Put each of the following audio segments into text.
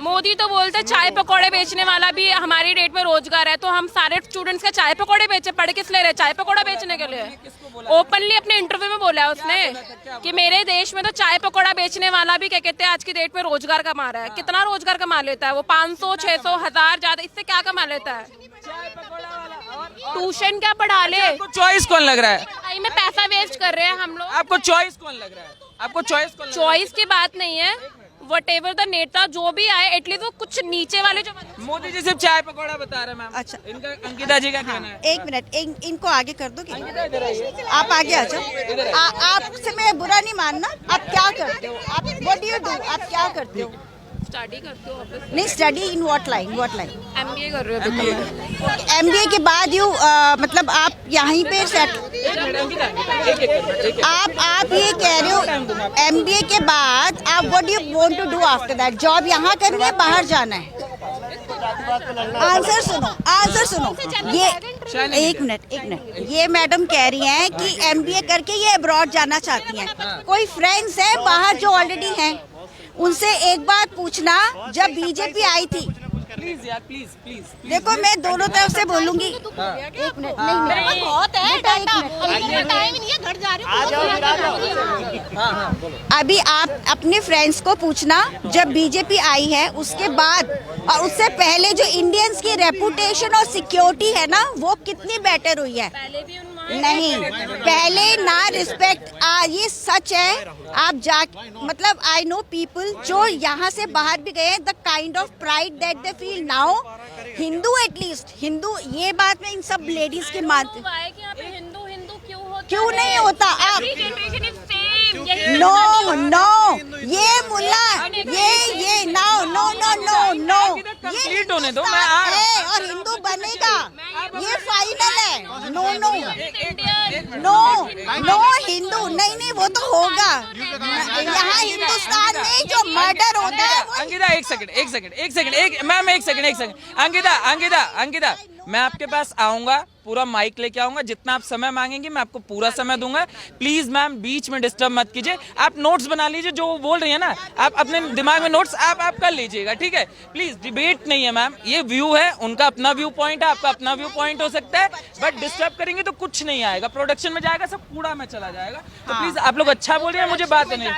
मोदी तो बोलते चाय पकौड़े बेचने वाला भी हमारी डेट में रोजगार है, तो हम सारे स्टूडेंट्स के चाय पकौड़े बेचे, पढ़ किस ले रहे? चाय पकौड़ा बेचने के लिए। ओपनली अपने इंटरव्यू में बोला है उसने कि मेरे देश में तो चाय पकौड़ा बेचने वाला भी क्या कहते हैं आज की डेट में रोजगार कमा रहा है। कितना रोजगार कमा लेता है वो? 500, 600, 1000, ज्यादा इससे क्या कमा लेता है? ट्यूशन क्या पढ़ा ले? आपको चॉइस कौन लग रहा है? पढ़ाई में पैसा वेस्ट कर रहे हैं हम लोग। आपको चॉइस कौन लग रहा है? आपको चॉइस कौन लग रहा है? चॉइस की बात नहीं है, वटेवर द नेता जो भी आए एटलीस्ट वो कुछ नीचे वाले जो मोदी जी सिर्फ चाय पकौड़ा बता रहे हैं मैम। अच्छा। इनका अंकिता जी का कहना है। एक मिनट, इनको आगे कर दो। आप आगे आ जाओ। आपसे मैं बुरा नहीं मानना। आप क्या करते हो? आप व्हाट डू यू डू? आप क्या करते हो? स्टडी करते हो? नहीं, study in what line? MBA कर रहे हो? एमबीए के बाद यू मतलब आप यहीं पे सेट, आप ये कह रहे हो एमबीए के बाद आप what do you want to do after that? Job यहाँ करनी है, बाहर जाना है? आंसर सुनो। ये एक मिनट, ये मैडम कह रही हैं कि एमबीए करके ये अब्रॉड जाना चाहती हैं। कोई फ्रेंड्स हैं बाहर जो ऑलरेडी हैं, उनसे एक बात पूछना, जब बीजेपी आई थी, प्लीज यार, प्लीज प्लीज। देखो मैं दोनों तरफ से बोलूंगी। एक मिनट, नहीं बहुत है डाटा, टाइम नहीं है, घर जा रही हूँ। अभी आप अपने फ्रेंड्स को पूछना, जब बीजेपी आई है उसके बाद और उससे पहले जो इंडियंस की रेपुटेशन और सिक्योरिटी है ना, वो कितनी बेटर हुई है। नहीं, पहले ना रिस्पेक्ट, ये सच है। आप जा मतलब आई नो पीपल जो यहाँ से बाहर भी गए, the kind of pride that they feel now. Hindu at least, Hindu, ये बात में इन सब लेडीज के मानते। क्यों नहीं होता? आप नो, ये मुल्ला, ये नो, कंप्लीट होने दो। मैं है और हिंदू बनेगा, ये फाइनल है। नो हिंदू नहीं, वो तो होगा। यहाँ हिंदुस्तान में जो मर्डर होता है। अंकिता एक सेकंड, मैम एक सेकंड। अंकिता मैं आपके पास आऊंगा, पूरा माइक लेके आऊंगा, जितना आप समय मांगेंगे मैं आपको पूरा समय दूंगा। प्लीज मैम बीच में डिस्टर्ब मत कीजिए। आप नोट्स बना लीजिए, जो वो बोल रही है ना, आप अपने दिमाग में नोट्स आप कर लीजिएगा, ठीक है? प्लीज, डिबेट नहीं है मैम, ये व्यू है, उनका अपना व्यू पॉइंट है, आपका अपना व्यू पॉइंट हो सकता है, बट डिस्टर्ब करेंगे तो कुछ नहीं आएगा, प्रोडक्शन में जाएगा, सब कूड़ा में चला जाएगा। तो प्लीज आप लोग अच्छा बोल रहे हैं, मुझे बात नहीं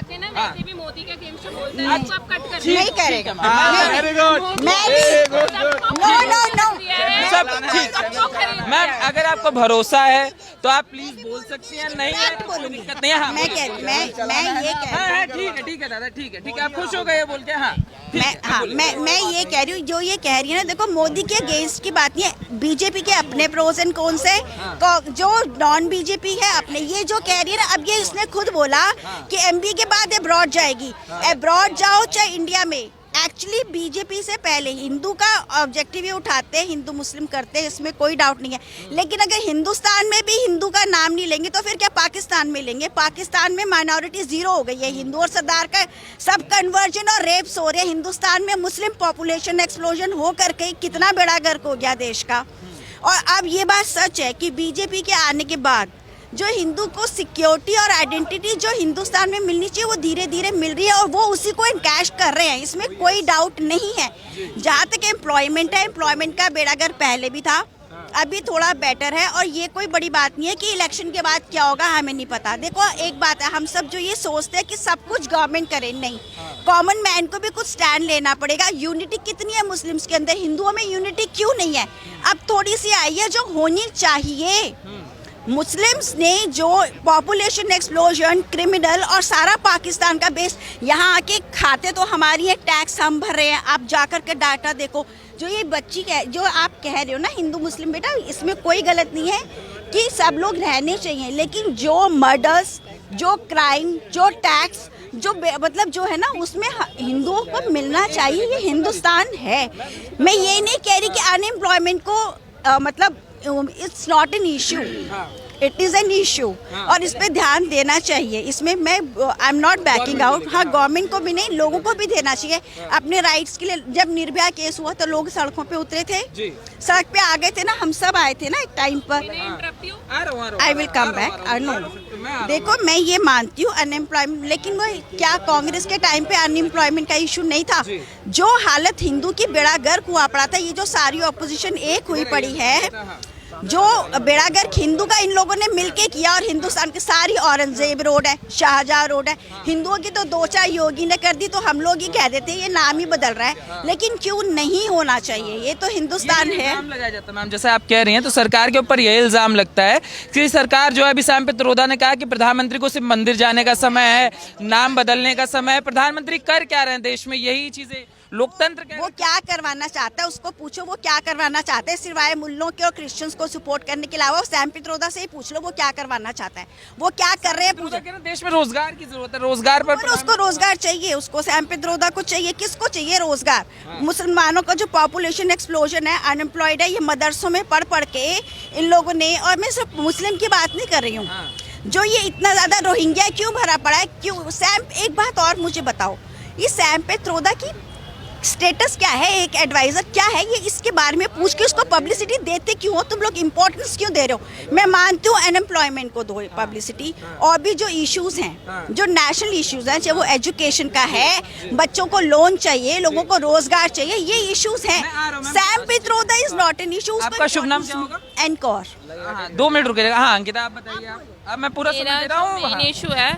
करेगा। सब ठीक। मैम अगर आपको भरोसा है तो आप प्लीज बोल सकती हैं, नहीं है तो कोई दिक्कत नहीं है। हाँ, मैं ये कह रही हूँ, ठीक है दादा, ठीक है, आप खुश हो गए बोल के? हाँ मैं ये कह रही हूँ, जो ये कह रही है ना, देखो मोदी के अगेंस्ट की बात नहीं है, बीजेपी के अपने प्रोज एंड कॉन्स है, जो नॉन बीजेपी है अपने। ये जो कह रही है ना, अब ये इसने खुद बोला कि एमबीए के बाद अब्रॉड जाएगी। अब्रॉड जाओ चाहे इंडिया में, एक्चुअली बीजेपी से पहले हिंदू का ऑब्जेक्टिव ही उठाते हैं, हिंदू मुस्लिम करते हैं, इसमें कोई डाउट नहीं है। लेकिन अगर हिंदुस्तान में भी हिंदू का नाम नहीं लेंगे तो फिर क्या पाकिस्तान में लेंगे? पाकिस्तान में माइनॉरिटी जीरो हो गई है, हिंदू और सरदार का सब कन्वर्जन और रेप्स हो रहे हैं। हिंदुस्तान में मुस्लिम पॉपुलेशन एक्सप्लोजन हो करके कितना बड़ा गर्क हो गया देश का। और अब ये बात सच है कि बीजेपी के आने के बाद जो हिंदू को सिक्योरिटी और आइडेंटिटी जो हिंदुस्तान में मिलनी चाहिए, वो धीरे धीरे मिल रही है और वो उसी को इनकैश कर रहे हैं, इसमें कोई डाउट नहीं है। जहाँ तक एम्प्लॉयमेंट है, एम्प्लॉयमेंट का बेड़ागर पहले भी था, अभी थोड़ा बेटर है। और ये कोई बड़ी बात नहीं है कि इलेक्शन के बाद क्या होगा हमें नहीं पता। देखो एक बात है, हम सब जो ये सोचते हैं कि सब कुछ गवर्नमेंट करे, नहीं, कॉमन मैन को भी कुछ स्टैंड लेना पड़ेगा। यूनिटी कितनी है मुस्लिम्स के अंदर, हिंदुओं में यूनिटी क्यों नहीं है? अब थोड़ी सी आई है जो होनी चाहिए। मुस्लिम्स ने जो पॉपुलेशन एक्सप्लोजन, क्रिमिनल और सारा पाकिस्तान का बेस, यहाँ आके खाते तो हमारी है, टैक्स हम भर रहे हैं। आप जाकर के डाटा देखो, जो ये बच्ची जो आप कह रहे हो ना हिंदू मुस्लिम, बेटा इसमें कोई गलत नहीं है कि सब लोग रहने चाहिए, लेकिन जो मर्डर्स, जो क्राइम, जो टैक्स, जो मतलब जो है ना, उसमें हिंदुओं को मिलना चाहिए। ये हिंदुस्तान है। मैं ये नहीं कह रही कि अनएम्प्लॉयमेंट को मतलब it's not an issue, it is an issue और इस पे ध्यान देना चाहिए। इसमें मैं I am not banking out. हाँ, गवर्नमेंट को भी नहीं, लोगों को भी देना चाहिए अपने राइट्स के लिए। जब निर्भया केस हुआ तो लोग सड़कों पे उतरे थे, सड़क पे आ गए थे ना, हम सब आए थे ना एक टाइम पर। I will come back. No, देखो मैं ये मानती हूँ अनएम्प्लॉयमेंट, लेकिन वो क्या कांग्रेस के टाइम पे अनएम्प्लॉयमेंट का इशू नहीं था? जो हालत हिंदू की बेड़ा गर्क हुआ पड़ा था, ये जो सारी ऑपोजिशन एक हुई पड़ी है, जो बेड़ा गर्क हिंदू का इन लोगों ने मिलके किया। और हिंदुस्तान की सारी औरंगजेब रोड है, शाहजहां रोड है, हिंदुओं की तो 2-4 योगी ने कर दी, तो हम लोग ही कह देते हैं ये नाम ही बदल रहा है। लेकिन क्यों नहीं होना चाहिए? ये तो हिंदुस्तान है। इल्जाम लगाया जाता है मैम, जैसे आप कह रही हैं, तो सरकार के ऊपर यह इल्जाम लगता है कि सरकार जो है, अभी सैम पित्रोदा ने कहा कि प्रधानमंत्री को सिर्फ मंदिर जाने का समय है, नाम बदलने का समय है। प्रधानमंत्री कर क्या रहे हैं देश में? यही चीजें लोकतंत्र वो क्या करवाना चाहता है उसको पूछो, वो क्या करवाना चाहता है सिवाय मुल्लों के और क्रिश्चियंस को सपोर्ट करने के अलावा। सैम पित्रोदा से ही पूछ लो वो क्या करवाना चाहता है, वो क्या कर रहे हैं। पूछो, देश में रोजगार की जरूरत है, रोजगार पर उसको रोजगार चाहिए, उसको सैम पित्रोदा को चाहिए। किसको चाहिए रोजगार? मुसलमानों का जो पॉपुलेशन एक्सप्लोजन है, अनएम्प्लॉयड है, ये मदरसों में पढ़ पढ़ के इन लोगों ने, और मैं सिर्फ मुस्लिम की बात नहीं कर रही हूँ, जो ये इतना ज्यादा रोहिंग्या क्यों भरा पड़ा है? क्यों? सैम, एक बात और मुझे बताओ, ये सैम पित्रोदा की स्टेटस क्या है, एक एडवाइजर क्या है, ये इसके बारे में पूछ के उसको पब्लिसिटी देते क्यों हो? तुम लोग इम्पोर्टेंस क्यों दे रहे हो? मैं मानती हूँ अनएम्प्लॉयमेंट को दो पब्लिसिटी, और भी जो इश्यूज हैं, जो नेशनल इश्यूज हैं, चाहे वो एजुकेशन का है, बच्चों को लोन चाहिए, लोगों को रोजगार चाहिए, ये इश्यूज हैं। Sam Pitroda is not an issue. आपका शुभ नाम क्या होगा? एनकोर। 2 मिनट रुकेगा। हाँ अंकिता, आप बताइए। अब मैं पूरा सुन दे रहा हूँ। मेन इशू है,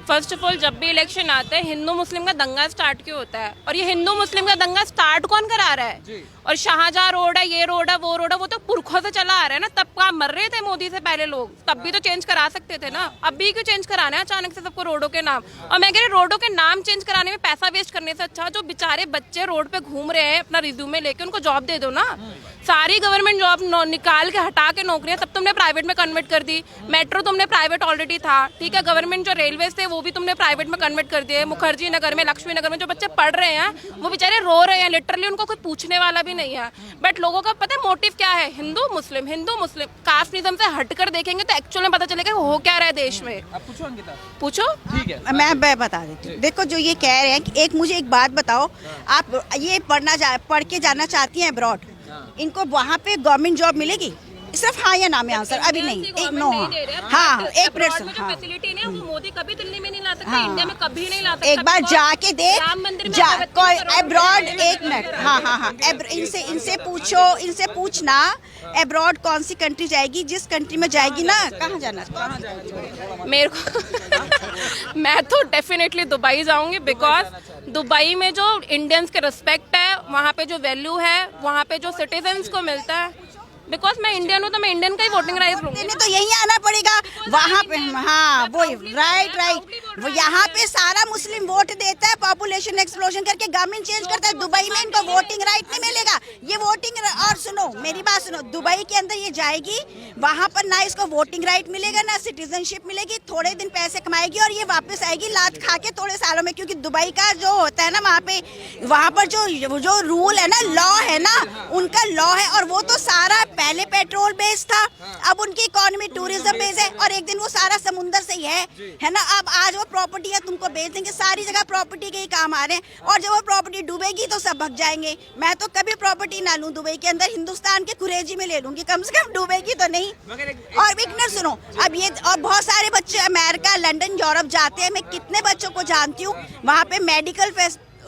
फर्स्ट ऑफ ऑल, जब भी इलेक्शन आते हैं हिंदू मुस्लिम का दंगा स्टार्ट क्यों होता है? और ये हिंदू मुस्लिम का दंगा स्टार्ट कौन करा रहा है? और शाहजहां रोड है, ये रोड है, वो रोड है, वो तो पुरखों से चला आ रहा है ना। तब का मर रहे थे मोदी से पहले लोग, तब भी तो चेंज करा सकते थे ना। अब भी क्यों चेंज कराना है अचानक से सबको रोडों के नाम? और मैं कह रही रोडों के नाम चेंज कराने में पैसा वेस्ट करने से अच्छा जो बेचारे बच्चे रोड पे घूम रहे हैं अपना रिज्यूमे लेके, उनको जॉब दे दो ना। सारी गवर्नमेंट जॉब निकाल के हटा के नौकरियां सब तुमने प्राइवेट में कन्वर्ट कर दी। मेट्रो तुमने प्राइवेट ऑलरेडी था, ठीक है। गवर्नमेंट जो रेलवेज थे वो भी तुमने प्राइवेट में कन्वर्ट कर दिए। मुखर्जी नगर में, लक्ष्मी नगर में जो बच्चे पढ़ रहे हैं वो बेचारे रो रहे हैं लिटरली, उनको कोई पूछने वाला भी नहीं है। बट लोगों का पता है मोटिव क्या है? हिंदू मुस्लिम, हिंदू मुस्लिम। कास्टिज्म से हटकर देखेंगे तो एक्चुअल में पता चलेगा हो क्या रहा है देश में। आप पूछो अंकिता। पूछो। ठीक है, मैं बता देती हूँ। देखो, जो ये कह रहे हैं कि एक मुझे एक बात बताओ, आप ये पढ़ के जाना चाहती हैं अब्रॉड, इनको वहाँ पे गवर्नमेंट जॉब मिलेगी? सिर्फ हाँ या ना में आंसर, अभी नहीं, एक नो। हाँ, एक मिनट। हाँ, फैसिलिटी नहीं है, वो मोदी कभी दिल्ली में नहीं ला सकता, इंडिया में कभी नहीं ला सकता। एक बार जाके देख, कोई अब्रॉड, एक मिनट। हाँ, इनसे पूछो, इनसे पूछना अब्रॉड कौन सी कंट्री जाएगी, जिस कंट्री में जाएगी ना, कहाँ जाना मेरे को मैं तो डेफिनेटली दुबई जाऊंगी, बिकॉज दुबई में जो इंडियंस के रिस्पेक्ट है, वहाँ पे जो वैल्यू है, वहाँ पे जो सिटीजन्स को मिलता है, बिकॉज मैं इंडियन हूँ तो मैं इंडियन का ही वोटिंग राइट लूंगी। तो यही आना पड़ेगा वहाँ पे। हाँ, वो राइट। वो यहाँ पे सारा मुस्लिम वोट देता है, पॉपुलेशन एक्सप्लोजन करके गवर्नमेंट चेंज करता है। दुबई में इनको वोटिंग राइट नहीं मिलेगा। ये वोटिंग, और सुनो मेरी बात सुनो, दुबई के अंदर ये जाएगी, वहाँ पर ना इसको वोटिंग राइट मिलेगा, ना सिटीजनशिप मिलेगी। थोड़े दिन पैसे कमाएगी और ये वापस आएगी लात खा के थोड़े सालों में, क्योंकि दुबई का जो होता है ना, वहाँ पर जो रूल है ना, लॉ है ना, उनका लॉ है। और वो तो सारा पहले पेट्रोल बेस था, अब उनकी इकोनॉमी टूरिज्म बेस है, और एक दिन वो सारा समुंदर से ही है ना। अब आज वो प्रॉपर्टी है, तुमको बेच देंगे। सारी जगह प्रॉपर्टी के ही काम आ रहे हैं, और जब वो प्रॉपर्टी डूबेगी तो सब भग जाएंगे। मैं तो कभी प्रॉपर्टी ना लूं दुबई के अंदर, हिंदुस्तान के कुरेजी में ले लूंगी, कम से कम डूबेगी तो नहीं। और एक मिनट सुनो, अब ये और बहुत सारे बच्चे अमेरिका, लंदन, यूरोप जाते हैं। मैं कितने बच्चों को जानती हूँ, वहाँ पे मेडिकल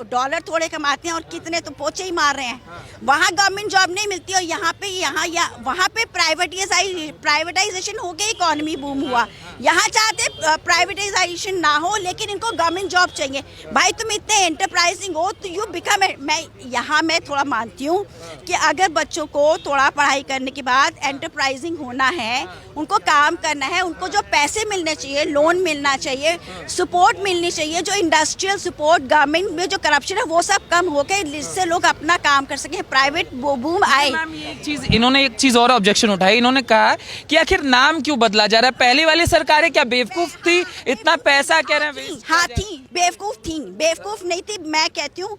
डॉलर थोड़े कमाते हैं और कितने तो पोचे ही मार रहे हैं। वहाँ गवर्नमेंट जॉब नहीं मिलती, और यहाँ पे वहाँ पे प्राइवेटाइजेशन हो के इकोनॉमी बूम हुआ। यहाँ चाहते प्राइवेटाइजेशन ना हो, लेकिन इनको गवर्नमेंट जॉब चाहिए। भाई तुम इतने एंटरप्राइजिंग हो तो यू बिकम। मैं थोड़ा मानती हूँ कि अगर बच्चों को थोड़ा पढ़ाई करने के बाद एंटरप्राइजिंग होना है, उनको काम करना है, उनको जो पैसे मिलने चाहिए, लोन मिलना चाहिए, सपोर्ट मिलनी चाहिए, जो इंडस्ट्रियल सपोर्ट, गवर्नमेंट में जो करप्शन है वो सब कम हो गए, जिससे लोग अपना काम कर सके, प्राइवेट बूम आए। इन्होंने एक चीज और ऑब्जेक्शन उठाई, इन्होंने कहा कि आखिर नाम क्यों बदला जा रहा है? पहली वाली सरकारें क्या बेवकूफ थी? इतना पैसा कह रहे हैं। हाँ थी, बेवकूफ नहीं थी। मैं कहती हूँ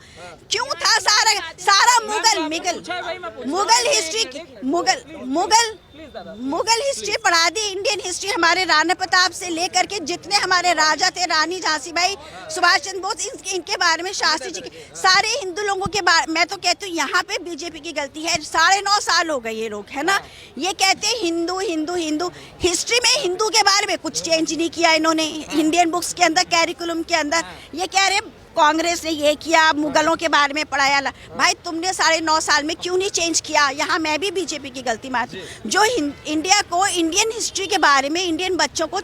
क्यों था? सारा मुगल हिस्ट्री, मुगल मुगल हिस्ट्री पढ़ा दी, इंडियन हिस्ट्री हमारे राणा प्रताप से लेकर के जितने हमारे राजा थे, रानी झांसी बाई, सुभाष चंद्र बोस, इनके बारे में, शास्त्री जी के सारे हिंदू लोगों के बारे। मैं तो कहती हूँ यहाँ पे बीजेपी की गलती है। 9.5 साल हो गए ये लोग, है ना, ये कहते हैं हिंदू हिंदू हिंदू। हिस्ट्री में हिंदू के बारे में कुछ चेंज नहीं किया इन्होंने, इंडियन बुक्स के अंदर, कैरिकुलम के अंदर। ये कह रहे कांग्रेस ने ये किया, मुगलों के बारे में पढ़ाया। भाई तुमने 9.5 साल में क्यों नहीं चेंज किया? यहाँ मैं भी बीजेपी की गलती मानती हूँ। जो इंडिया को, इंडियन हिस्ट्री के बारे में, इंडियन बच्चों को,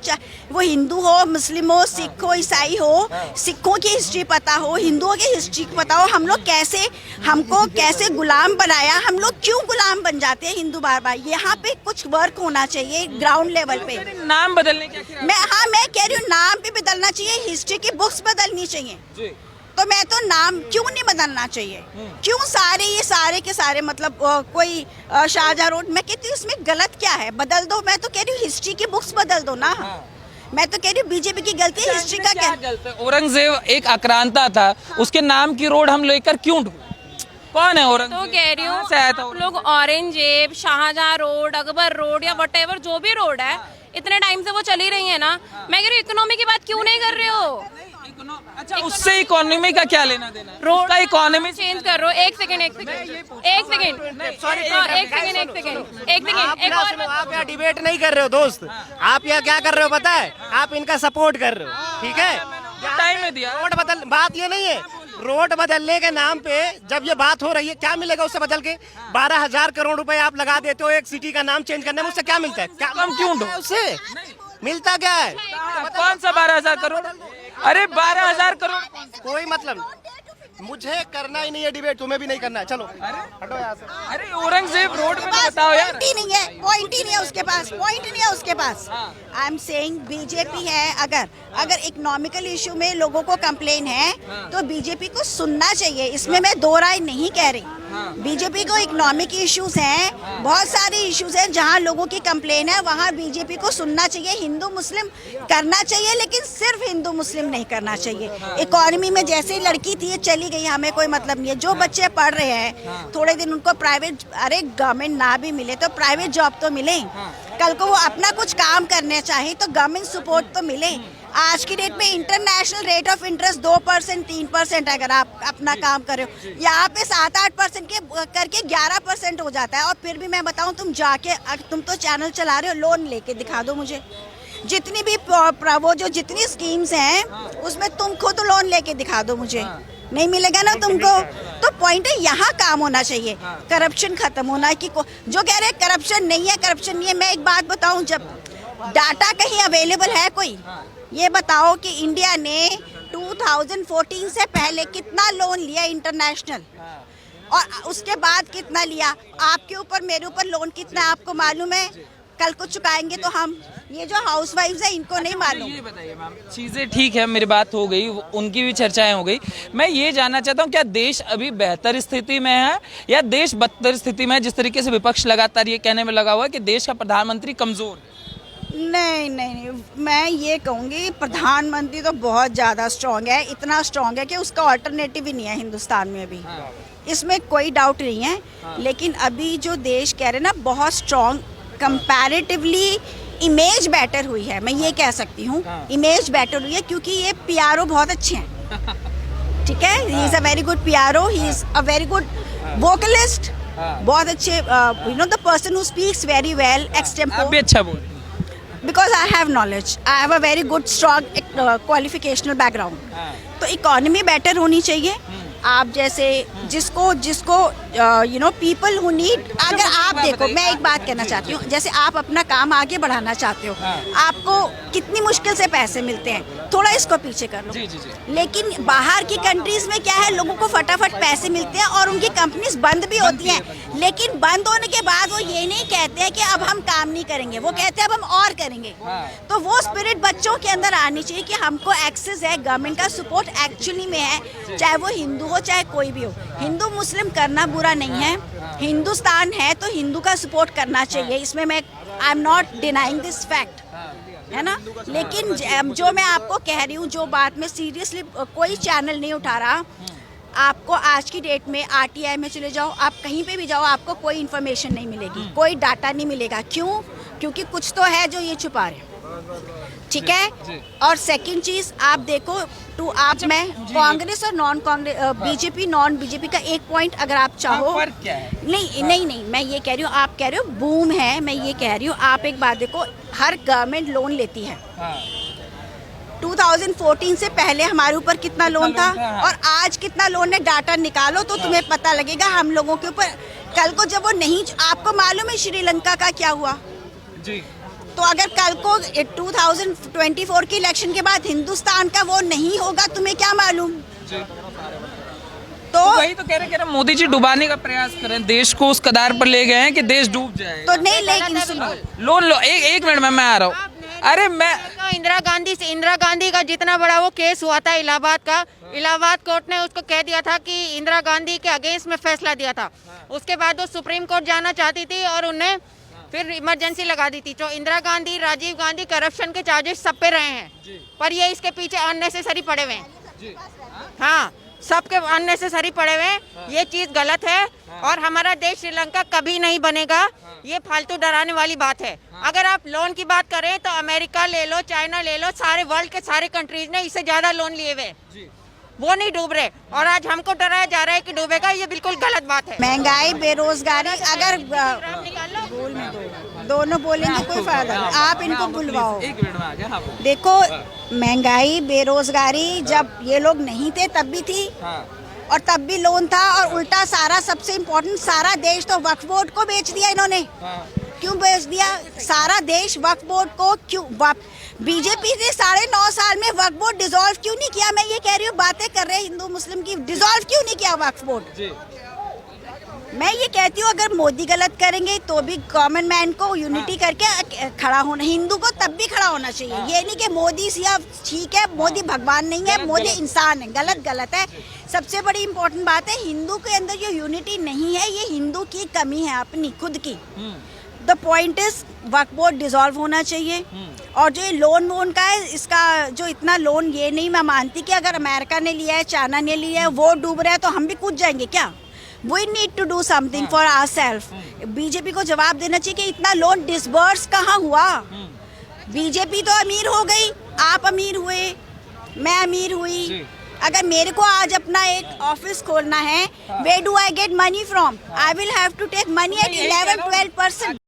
वो हिंदू हो, मुस्लिम हो, सिख हो, ईसाई हो, सिखों की हिस्ट्री पता हो, हिंदुओं की हिस्ट्री पता हो। हम लोग कैसे, हमको कैसे गुलाम बनाया, हम लोग क्यों गुलाम बन जाते हैं हिंदू बार बार? यहाँ पे कुछ वर्क होना चाहिए ग्राउंड लेवल पे। नाम बदलने क्या मैं कह रही हूँ नाम भी बदलना चाहिए, हिस्ट्री की बुक्स बदलनी चाहिए। तो मैं तो नाम क्यों नहीं बदलना चाहिए? क्यों ये सारे के सारे मतलब कोई शाहजहां रोड, मैं कहती हूँ इसमें गलत क्या है? बदल दो। मैं तो कह रही हूँ हिस्ट्री की बुक्स बदल दो ना। मैं तो कह रही हूँ बीजेपी की गलती है, हिस्ट्री का क्या गलत है? औरंगजेब एक आक्रांता था, उसके नाम की रोड हम लेकर क्यों ढूंढे? कौन है औरंगजेब? तो कह रही हूँ आप लोग औरंगजेब, शाहजहां रोड, अकबर रोड या वटेवर जो भी रोड है, इतने टाइम से वो चली रही है ना। मैं कह रही हूँ इकोनॉमी की बात क्यों नहीं कर रहे हो? अच्छा, उससे इकोनॉमी का क्या लेना देना? रोड का इकोनॉमी चेंज कर रहे हो। एक सेकंड आप यहाँ डिबेट नहीं कर रहे हो दोस्त, आप यहाँ क्या कर रहे हो पता है? आप इनका सपोर्ट कर रहे हो, ठीक है? टाइम में दिया। रोड बदल, बात ये नहीं है, रोड बदलने के नाम पे जब ये बात हो रही है, क्या मिलेगा उससे बदल के? 12,000 करोड़ रुपए आप लगा देते हो एक सिटी का नाम चेंज करने में, उससे क्या मिलता है? क्या हम क्यों ढूंढो? उससे मिलता क्या है? कौन सा 12,000 करोड़? अरे 12,000 करोड़ कोई मतलब नहीं। मुझे करना ही नहीं है डिबेट, तुम्हें भी नहीं करना है, चलो हटो यहाँ से। अरे औरंगजेब रोड में बताओ यार। पॉइंट ही नहीं है, पॉइंट ही नहीं है उसके पास, पॉइंट नहीं है उसके पास। आई एम सेइंग बीजेपी है, अगर इकोनॉमिकल इशू में लोगों को कंप्लेन है तो बीजेपी को सुनना चाहिए, इसमें मैं दो राय नहीं कह रही। बीजेपी को इकोनॉमिक इश्यूज हैं, बहुत सारे इश्यूज हैं जहां लोगों की कंप्लेन है, वहां बीजेपी को सुनना चाहिए। हिंदू मुस्लिम करना चाहिए, लेकिन सिर्फ हिंदू मुस्लिम नहीं करना चाहिए। इकोनॉमी में जैसे लड़की थी ये चली गई, हमें कोई मतलब नहीं है। जो बच्चे पढ़ रहे हैं थोड़े दिन उनको प्राइवेट, अरे गवर्नमेंट ना भी मिले तो प्राइवेट जॉब तो मिले, कल को वो अपना कुछ काम करने चाहे तो गवर्नमेंट सपोर्ट तो मिले। आज की डेट में इंटरनेशनल रेट ऑफ इंटरेस्ट 2%, 3% अगर आप अपना काम कर रहे हो, यहाँ पे 7-8% के करके 11% हो जाता है। और फिर भी मैं बताऊँ, तुम जाके, तुम तो चैनल चला रहे हो, लोन लेके दिखा दो मुझे। जितनी भी वो जो जितनी स्कीम्स हैं उसमें तुम खुद लोन लेके दिखा दो मुझे, नहीं मिलेगा ना तुमको। तो पॉइंट है यहाँ काम होना चाहिए, करप्शन खत्म होना है। कि जो कह रहे हैं करप्शन नहीं है, करप्शन नहीं है। मैं एक बात बताऊँ, जब डाटा कहीं अवेलेबल है कोई, ये बताओ कि इंडिया ने 2014 से पहले कितना लोन लिया इंटरनेशनल, और उसके बाद कितना लिया? आपके ऊपर, मेरे ऊपर लोन कितना आपको मालूम है? कल को चुकाएंगे तो हम, ये जो हाउसवाइफ्स है इनको नहीं मालूम। ये बताइए मैम, चीजें ठीक है, मेरी बात हो गई, उनकी भी चर्चाएं हो गई। मैं ये जानना चाहता हूँ, क्या देश अभी बेहतर स्थिति में है या देश बदतर स्थिति में है? जिस तरीके से विपक्ष लगातार ये कहने में लगा हुआ है कि देश का प्रधानमंत्री कमजोर है। नहीं, मैं ये कहूँगी प्रधानमंत्री तो बहुत ज़्यादा स्ट्रॉन्ग है, इतना स्ट्रॉन्ग है कि उसका ऑल्टरनेटिव ही नहीं है हिंदुस्तान में अभी। इसमें कोई डाउट नहीं है। लेकिन अभी जो देश कह रहे हैं ना, बहुत स्ट्रॉन्ग, कंपैरेटिवली इमेज बेटर हुई है, मैं ये कह सकती हूँ। इमेज बेटर हुई है क्योंकि ये पीआरओ बहुत अच्छे हैं, ठीक है? He is a very good PRO, he is a very good vocalist, बहुत अच्छे, you know the person who speaks very well extempore. आप भी अच्छा बोल। Because I have knowledge, I have a very good strong qualificational background. तो economy better होनी चाहिए। आप जैसे जिसको you know people who need, अगर आप देखो, मैं एक बात कहना चाहती हूँ, जैसे आप अपना काम आगे बढ़ाना चाहते हो, आपको कितनी मुश्किल से पैसे मिलते हैं, थोड़ा इसको पीछे कर लो। लेकिन बाहर की कंट्रीज में क्या है, लोगों को फटाफट पैसे मिलते हैं और उनकी कंपनीज बंद भी होती हैं, लेकिन बंद होने के बाद वो ये नहीं कहते हैं कि अब हम काम नहीं करेंगे, वो कहते हैं अब हम और करेंगे। तो वो स्पिरिट बच्चों के अंदर आनी चाहिए कि हमको एक्सेस है, गवर्नमेंट का सपोर्ट एक्चुअली में है, चाहे वो हिंदू हो चाहे कोई भी हो। हिंदू मुस्लिम करना बुरा नहीं है, हिंदुस्तान है तो हिंदू का सपोर्ट करना चाहिए, इसमें मैं I am not denying this fact, है ना। लेकिन जो मैं आपको कह रही हूँ, जो बात में सीरियसली कोई चैनल नहीं उठा रहा, आपको आज की डेट में आरटीआई में चले जाओ, आप कहीं पे भी जाओ, आपको कोई इन्फॉर्मेशन नहीं मिलेगी, कोई डाटा नहीं मिलेगा। क्यों? क्योंकि कुछ तो है जो ये छुपा रहे हैं। ठीक है। और सेकंड चीज आप देखो मैं कांग्रेस और non Congress BJP non BJP का एक पॉइंट अगर आप चाहो, फर्क क्या है? नहीं मैं ये कह रही हूँ, आप कह रहे हो बूम है, मैं ये कह रही हूँ आप एक बात देखो, हर गवर्नमेंट लोन लेती है। 2014 से पहले हमारे ऊपर कितना लोन था और आज कितना लोन है, डाटा निकालो तो तुम्हें पता लगेगा हम लोगों के ऊपर। कल को जब वो नहीं, आपको मालूम है श्रीलंका का क्या हुआ जी। तो अगर कल को 2024 की इलेक्शन के बाद हिंदुस्तान का वो नहीं होगा, तुम्हें क्या मालूम? तो वही तो कह रहे मोदी जी डुबाने का प्रयास करें, देश को उस कदार पर ले गए हैं कि देश डूब जाए। तो नहीं, लेकिन सुनो, लोन लो, एक मिनट में मैं आ रहा हूँ। अरे मैं इंदिरा गांधी का जितना बड़ा वो केस हुआ था इलाहाबाद का, इलाहाबाद कोर्ट ने उसको कह दिया था कि इंदिरा गांधी के अगेंस्ट में फैसला दिया था। उसके बाद वो सुप्रीम कोर्ट जाना चाहती थी और उन्हें फिर इमरजेंसी लगा दी थी। तो इंदिरा गांधी, राजीव गांधी करप्शन के चार्जेस सब पे रहे हैं, पर ये इसके पीछे अननेसेसरी पड़े हुए हैं। हाँ, सबके अननेसेसरी पड़े हुए हैं, ये चीज गलत है और हमारा देश श्रीलंका कभी नहीं बनेगा। ये फालतू डराने वाली बात है। अगर आप लोन की बात करें तो अमेरिका ले लो, चाइना ले लो, सारे वर्ल्ड के सारे कंट्रीज ने इससे ज्यादा लोन लिए हुए, वो नहीं डूब रहे और आज हमको डराया जा रहा है कि डूबेगा, ये बिल्कुल गलत बात है। महंगाई, बेरोजगारी, अगर दोनों बोलेंगे कोई फायदा नहीं, आप इनको बुलवाओ। एक मिनट में आ गया। हाँ, देखो महंगाई, बेरोजगारी जब ये लोग नहीं थे तब भी थी और तब भी लोन था, और उल्टा सारा, सबसे इम्पोर्टेंट, सारा देश तो वक्फ बोर्ड को बेच दिया इन्होंने। क्यों बेच दिया सारा देश वक्फ बोर्ड को? क्यों? बीजेपी ने 9.5 साल में वक्फ बोर्ड डिसॉल्व क्यों नहीं किया? मैं ये कह रही हूँ, बातें कर रहे हैं हिंदू मुस्लिम की, डिसॉल्व क्यों नहीं किया वक्फ बोर्ड? मैं ये कहती हूँ अगर मोदी गलत करेंगे तो भी गवर्नमेंट मैन को यूनिटी करके खड़ा होना, हिंदू को तब भी खड़ा होना चाहिए। ये नहीं कि मोदी सिर्फ, ठीक है मोदी भगवान नहीं है, मोदी इंसान है, गलत है। सबसे बड़ी इम्पोर्टेंट बात है, हिंदू के अंदर जो यूनिटी नहीं है, ये हिंदू की कमी है अपनी खुद की। The point is Waqf board dissolve होना चाहिए। और जो ये लोन वोन का है, इसका जो इतना लोन, ये नहीं मैं मानती कि अगर अमेरिका ने लिया है, चाइना ने लिया है, वो डूब रहा है तो हम भी कूद जाएंगे क्या? We need to do something for ourself. BJP को जवाब देना चाहिए कि इतना लोन डिसबर्स कहाँ हुआ? बीजेपी तो अमीर हो गई, आप अमीर हुए, मैं अमीर हुई। अगर मेरे को आज अपना एक ऑफिस खोलना है, where do I get money from? I will have to take money at 11-12%.